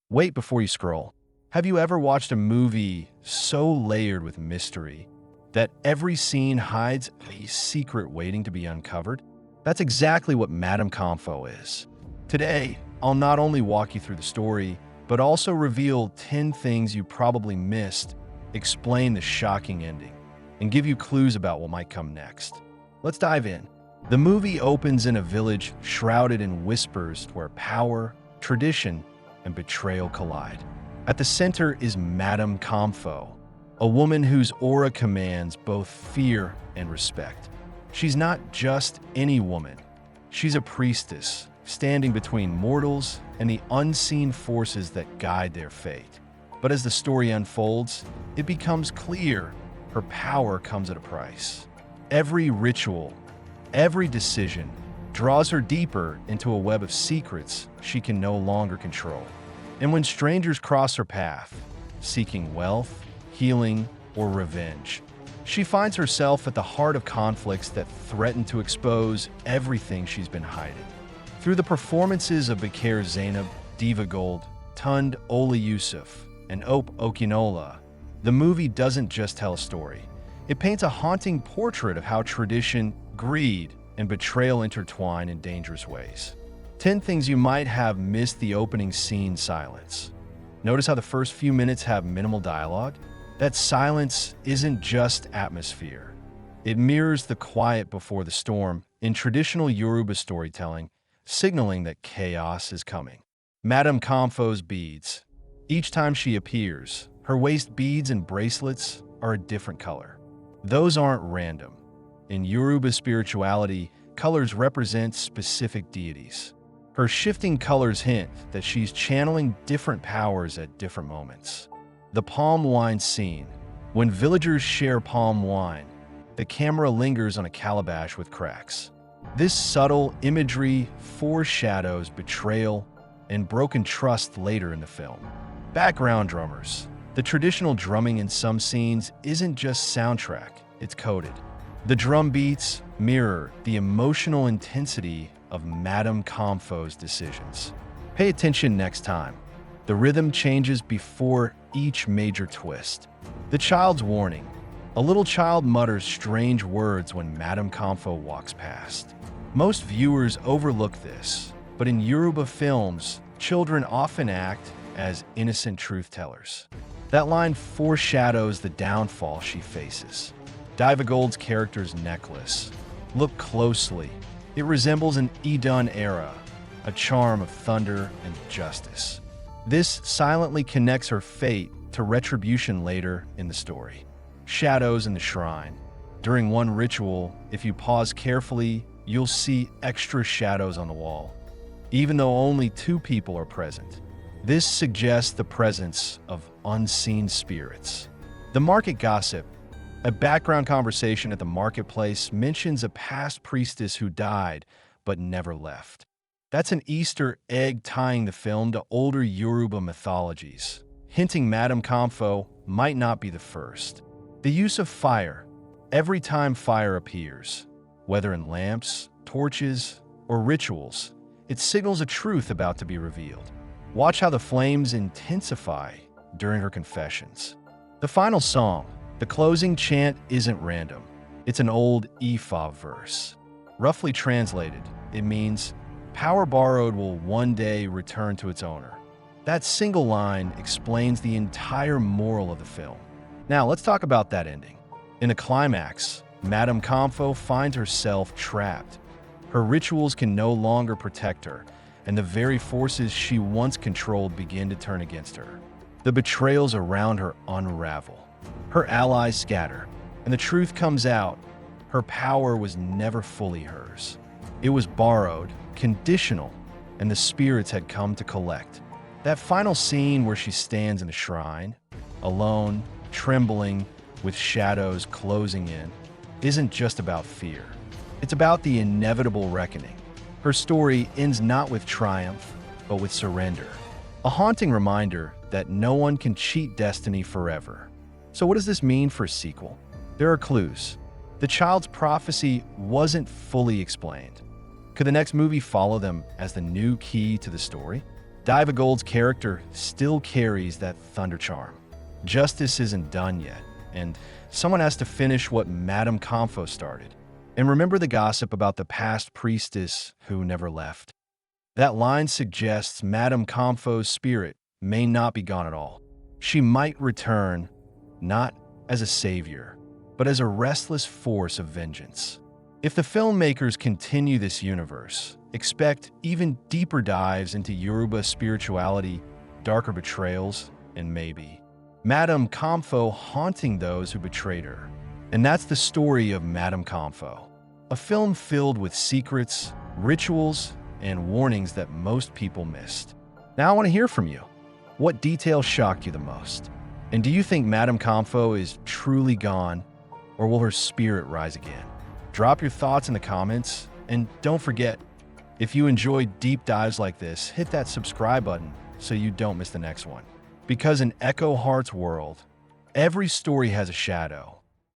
Wait before you scroll. Have you ever watched a movie so layered with mystery that every scene hides a secret waiting to be uncovered? That's exactly what Madame Comfo is. Today, I'll not only walk you through the story, but also reveal 10 things you probably missed, explain the shocking ending, and give you clues about what might come next. Let's dive in. The movie opens in a village shrouded in whispers where power, tradition, and betrayal collide. At the center is Madame Comfo, a woman whose aura commands both fear and respect. She's not just any woman. She's a priestess, standing between mortals and the unseen forces that guide their fate. But as the story unfolds, it becomes clear her power comes at a price. Every ritual, every decision draws her deeper into a web of secrets she can no longer control. And when strangers cross her path, seeking wealth, healing, or revenge, she finds herself at the heart of conflicts that threaten to expose everything she's been hiding. Through the performances of Bakare Zainab, Divagold, Tunde Ola-Yusuf, and Ope Okunola, the movie doesn't just tell a story. It paints a haunting portrait of how tradition, greed, and betrayal intertwine in dangerous ways. 10 things you might have missed. The opening scene silence. Notice how the first few minutes have minimal dialogue? That silence isn't just atmosphere. It mirrors the quiet before the storm in traditional Yoruba storytelling, signaling that chaos is coming. Madame Comfo's beads. Each time she appears, her waist beads and bracelets are a different color. Those aren't random. In Yoruba spirituality, colors represent specific deities. Her shifting colors hint that she's channeling different powers at different moments. The palm wine scene. When villagers share palm wine, the camera lingers on a calabash with cracks. This subtle imagery foreshadows betrayal and broken trust later in the film. Background drummers. The traditional drumming in some scenes isn't just soundtrack, it's coded. The drum beats mirror the emotional intensity of Madame Comfo's decisions. Pay attention next time. The rhythm changes before each major twist. The child's warning. A little child mutters strange words when Madame Comfo walks past. Most viewers overlook this, but in Yoruba films, children often act as innocent truth-tellers. That line foreshadows the downfall she faces. Divagold's character's necklace. Look closely. It resembles an Edun era, a charm of thunder and justice. This silently connects her fate to retribution later in the story. Shadows in the shrine. During one ritual, if you pause carefully, you'll see extra shadows on the wall, even though only 2 people are present. This suggests the presence of unseen spirits. The market gossip. A background conversation at the marketplace mentions a past priestess who died but never left. That's an Easter egg tying the film to older Yoruba mythologies, hinting Madame Comfo might not be the first. The use of fire. Every time fire appears, whether in lamps, torches, or rituals, it signals a truth about to be revealed. Watch how the flames intensify during her confessions. The final song. The closing chant isn't random. It's an old Ifa verse. Roughly translated, it means, power borrowed will one day return to its owner. That single line explains the entire moral of the film. Now, let's talk about that ending. In the climax, Madame Comfo finds herself trapped. Her rituals can no longer protect her, and the very forces she once controlled begin to turn against her. The betrayals around her unravel. Her allies scatter, and the truth comes out. Her power was never fully hers. It was borrowed, conditional, and the spirits had come to collect. That final scene where she stands in the shrine, alone, trembling, with shadows closing in, isn't just about fear. It's about the inevitable reckoning. Her story ends not with triumph, but with surrender. A haunting reminder that no one can cheat destiny forever. So what does this mean for a sequel? There are clues. The child's prophecy wasn't fully explained. Could the next movie follow them as the new key to the story? Divagold's character still carries that thunder charm. Justice isn't done yet, and someone has to finish what Madame Comfo started. And remember the gossip about the past priestess who never left. That line suggests Madame Comfo's spirit may not be gone at all. She might return, not as a savior, but as a restless force of vengeance. If the filmmakers continue this universe, expect even deeper dives into Yoruba spirituality, darker betrayals, and maybe Madame Comfo haunting those who betrayed her. And that's the story of Madame Comfo, a film filled with secrets, rituals, and warnings that most people missed. Now I want to hear from you. What detail shocked you the most? And do you think Madame Comfo is truly gone, or will her spirit rise again? Drop your thoughts in the comments, and don't forget, if you enjoy deep dives like this, hit that subscribe button so you don't miss the next one. Because in Echoheart's world, every story has a shadow,